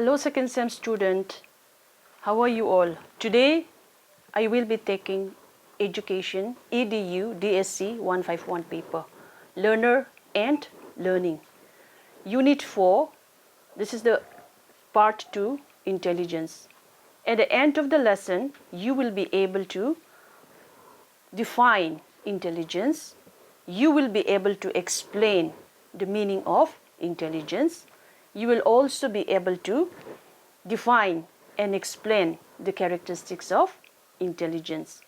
Hello second sem student, how are you all? Today I will be taking Education EDU DSC 151 paper, Learner and Learning. Unit 4, this is the part 2, Intelligence. At the end of the lesson, you will be able to define intelligence. You will be able to explain the meaning of intelligence. You will also be able to define and explain the characteristics of intelligence.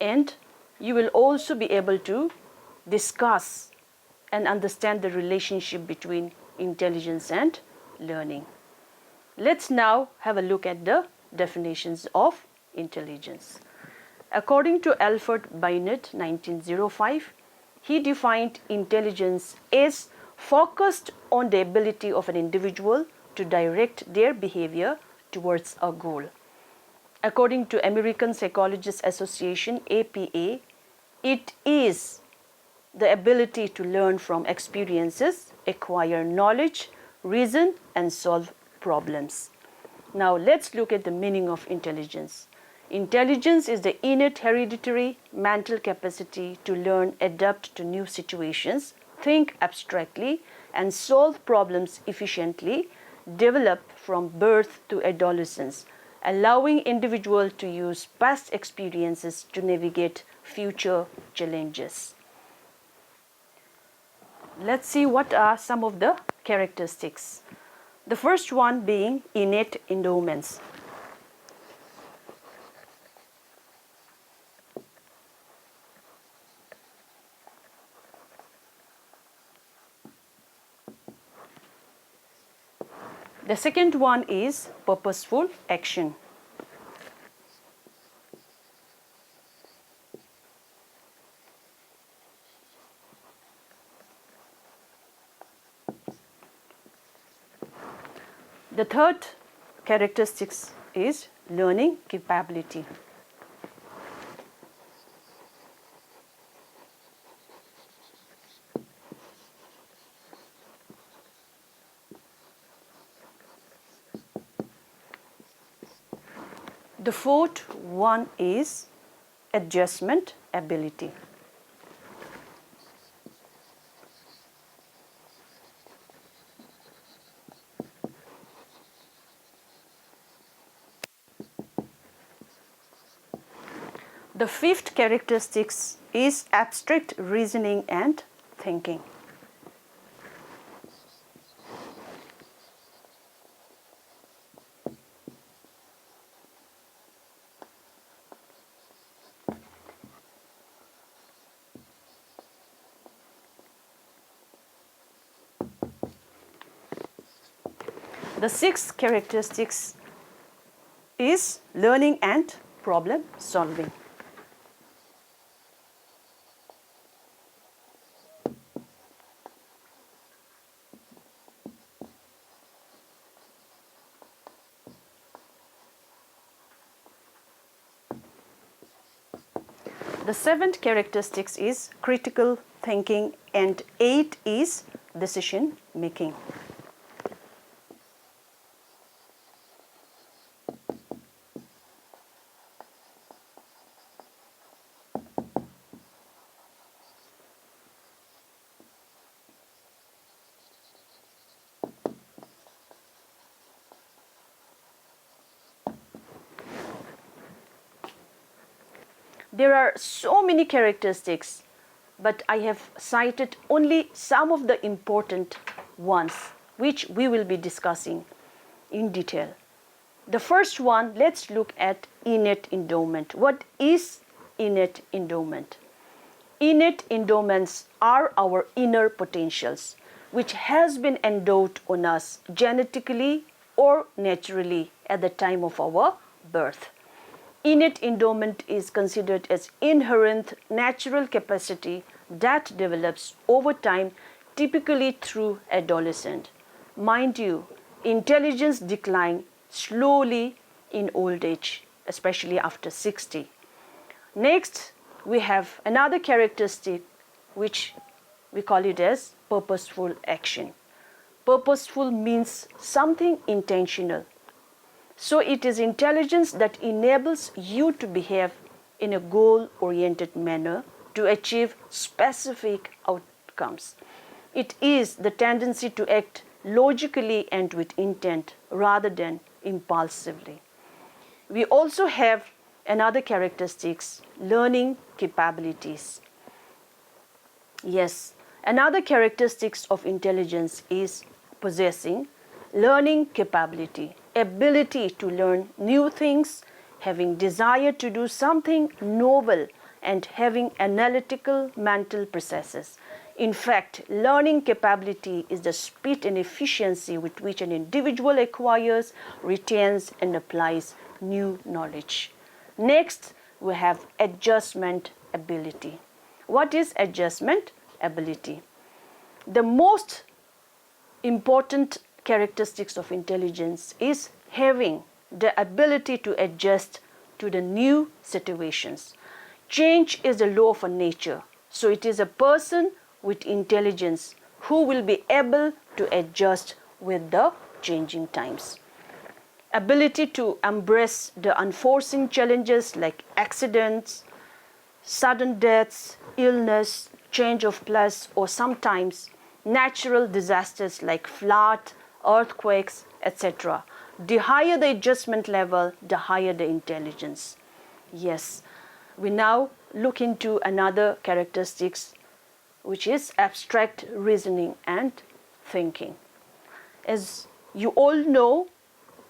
And you will also be able to discuss and understand the relationship between intelligence and learning. Let's now have a look at the definitions of intelligence. According to Alfred Binet, 1905, he defined intelligence as focused on the ability of an individual to direct their behavior towards a goal. According to American Psychologists Association, APA, it is the ability to learn from experiences, acquire knowledge, reason, and solve problems. Now let's look at the meaning of intelligence. Intelligence is the innate hereditary mental capacity to learn, adapt to new situations, think abstractly, and solve problems efficiently, developed from birth to adolescence, allowing individuals to use past experiences to navigate future challenges. Let's see what are some of the characteristics. The first one being innate endowments. The second one is purposeful action. The third characteristics is learning capability. The fourth one is adjustment ability. The fifth characteristics is abstract reasoning and thinking. The sixth characteristics is learning and problem solving. The seventh characteristics is critical thinking, and eighth is decision making. There are so many characteristics, but I have cited only some of the important ones which we will be discussing in detail. The first one, let's look at innate endowment. What is innate endowment? Innate endowments are our inner potentials which has been endowed on us genetically or naturally at the time of our birth. Innate endowment is considered as inherent natural capacity that develops over time, typically through adolescence. Mind you, intelligence declines slowly in old age, especially after 60. Next, we have another characteristic which we call it as purposeful action. Purposeful means something intentional. So it is intelligence that enables you to behave in a goal-oriented manner to achieve specific outcomes. It is the tendency to act logically and with intent rather than impulsively. We also have another characteristics, learning capabilities. Yes, another characteristics of intelligence is possessing learning capability, ability to learn new things, having desire to do something novel, and having analytical mental processes. In fact, learning capability is the speed and efficiency with which an individual acquires, retains, and applies new knowledge. Next, we have adjustment ability. What is adjustment ability? The most important characteristics of intelligence is having the ability to adjust to the new situations. Change is the law of nature. So it is a person with intelligence who will be able to adjust with the changing times. Ability to embrace the unforeseen challenges like accidents, sudden deaths, illness, change of place, or sometimes natural disasters like flood, earthquakes, etc. The higher the adjustment level, the higher the intelligence. Yes, we now look into another characteristics, which is abstract reasoning and thinking. As you all know,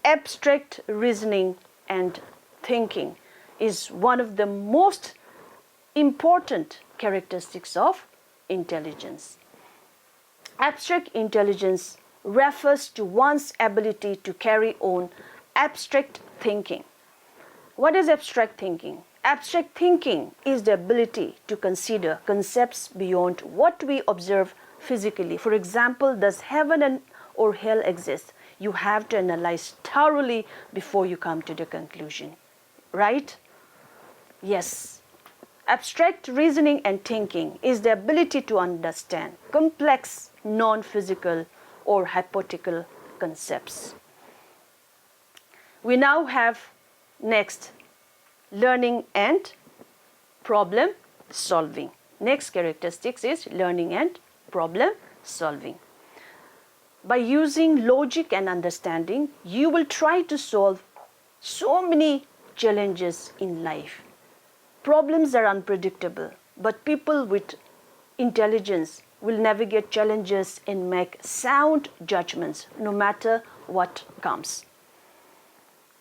abstract reasoning and thinking is one of the most important characteristics of intelligence. Abstract intelligence refers to one's ability to carry on abstract thinking. What is abstract thinking? Abstract thinking is the ability to consider concepts beyond what we observe physically. For example, does heaven or hell exist? You have to analyze thoroughly before you come to the conclusion, right? Yes. Abstract reasoning and thinking is the ability to understand complex, non-physical or hypothetical concepts. We now have next learning and problem solving. Next characteristics is learning and problem solving. By using logic and understanding, you will try to solve so many challenges in life. Problems are unpredictable, but people with intelligence will navigate challenges and make sound judgments no matter what comes.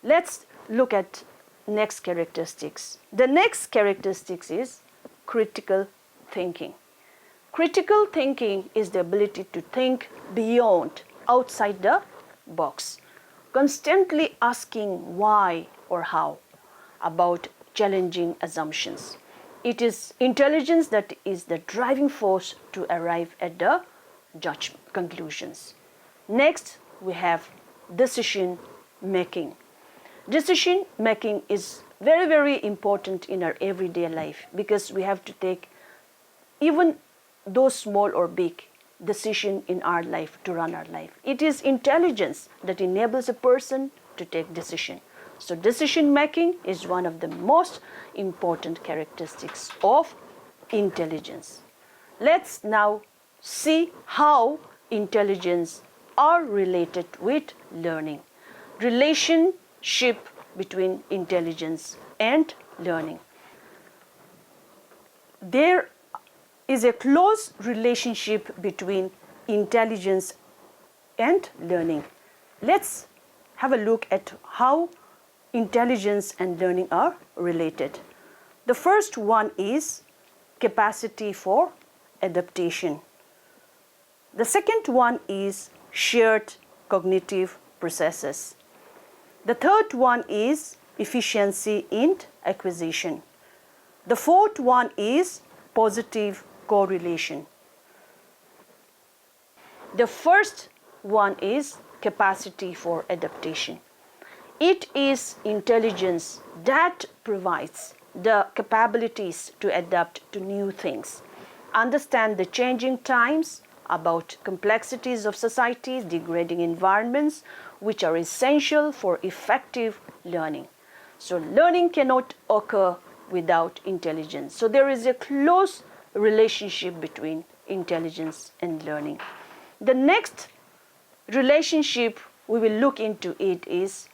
Let's look at next characteristics. The next characteristics is critical thinking. Critical thinking is the ability to think beyond, outside the box, constantly asking why or how about challenging assumptions. It is intelligence that is the driving force to arrive at the conclusions. Next, we have decision making. Decision making is very, very important in our everyday life because we have to take even those small or big decisions in our life to run our life. It is intelligence that enables a person to take decision. So decision making is one of the most important characteristics of intelligence. Let's now see how intelligence are related with learning. Relationship between intelligence and learning. There is a close relationship between intelligence and learning. Let's have a look at how intelligence and learning are related. The first one is capacity for adaptation. The second one is shared cognitive processes. The third one is efficiency in acquisition. The fourth one is positive correlation. The first one is capacity for adaptation. It is intelligence that provides the capabilities to adapt to new things, understand the changing times, about complexities of societies, degrading environments, which are essential for effective learning. So learning cannot occur without intelligence. So there is a close relationship between intelligence and learning. The next relationship we will look into it is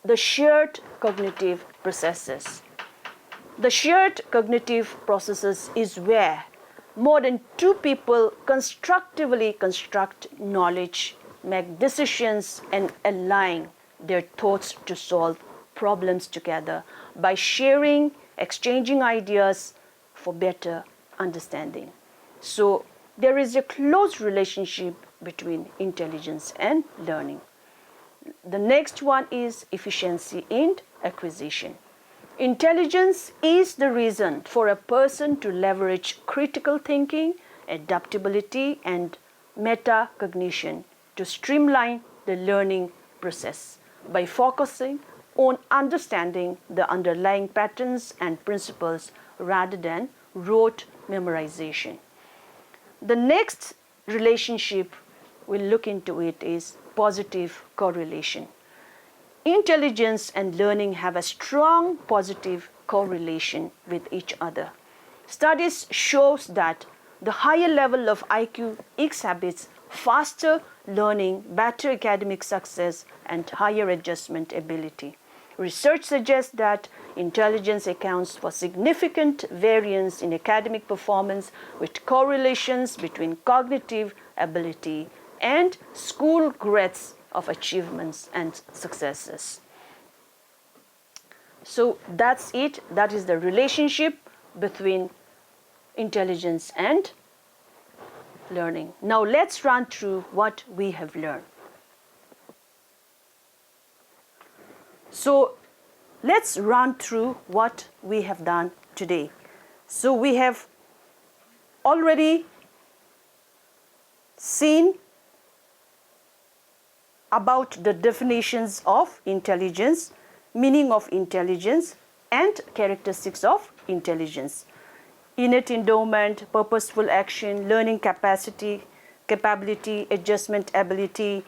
the shared cognitive processes. The shared cognitive processes is where more than two people constructively construct knowledge, make decisions, and align their thoughts to solve problems together by sharing, exchanging ideas for better understanding. So there is a close relationship between intelligence and learning. The next one is efficiency and acquisition. Intelligence is the reason for a person to leverage critical thinking, adaptability, and metacognition to streamline the learning process by focusing on understanding the underlying patterns and principles rather than rote memorization. The next relationship we'll look into it is positive correlation. Intelligence and learning have a strong positive correlation with each other. Studies show that the higher level of IQ exhibits faster learning, better academic success, and higher adjustment ability. Research suggests that intelligence accounts for significant variance in academic performance with correlations between cognitive ability and school grades of achievements and successes. So that's it. That is the relationship between intelligence and learning. Now let's run through what we have learned. So let's run through what we have done today. So we have already seen about the definitions of intelligence, meaning of intelligence, and characteristics of intelligence. Innate endowment, purposeful action, learning capacity, capability, adjustment ability,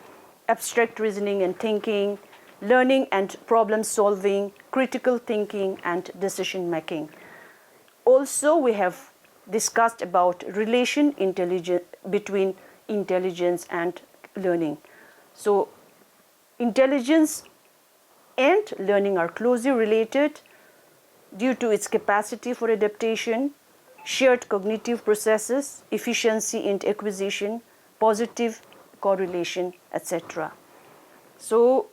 abstract reasoning and thinking, learning and problem solving, critical thinking, and decision making. Also, we have discussed about relation between intelligence and learning. So intelligence and learning are closely related due to its capacity for adaptation, shared cognitive processes, efficiency and acquisition, positive correlation, etc. So,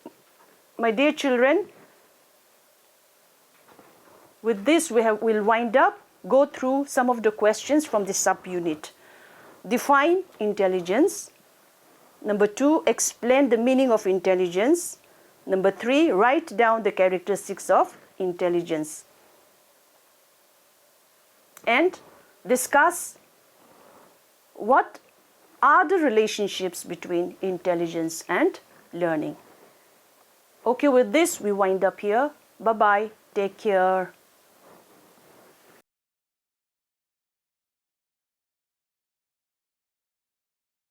my dear children, with this we'll wind up, go through some of the questions from the subunit. Define intelligence. Number 2, explain the meaning of intelligence. Number 3, write down the characteristics of intelligence. And discuss what are the relationships between intelligence and learning. Okay, with this we wind up here. Bye-bye. Take care.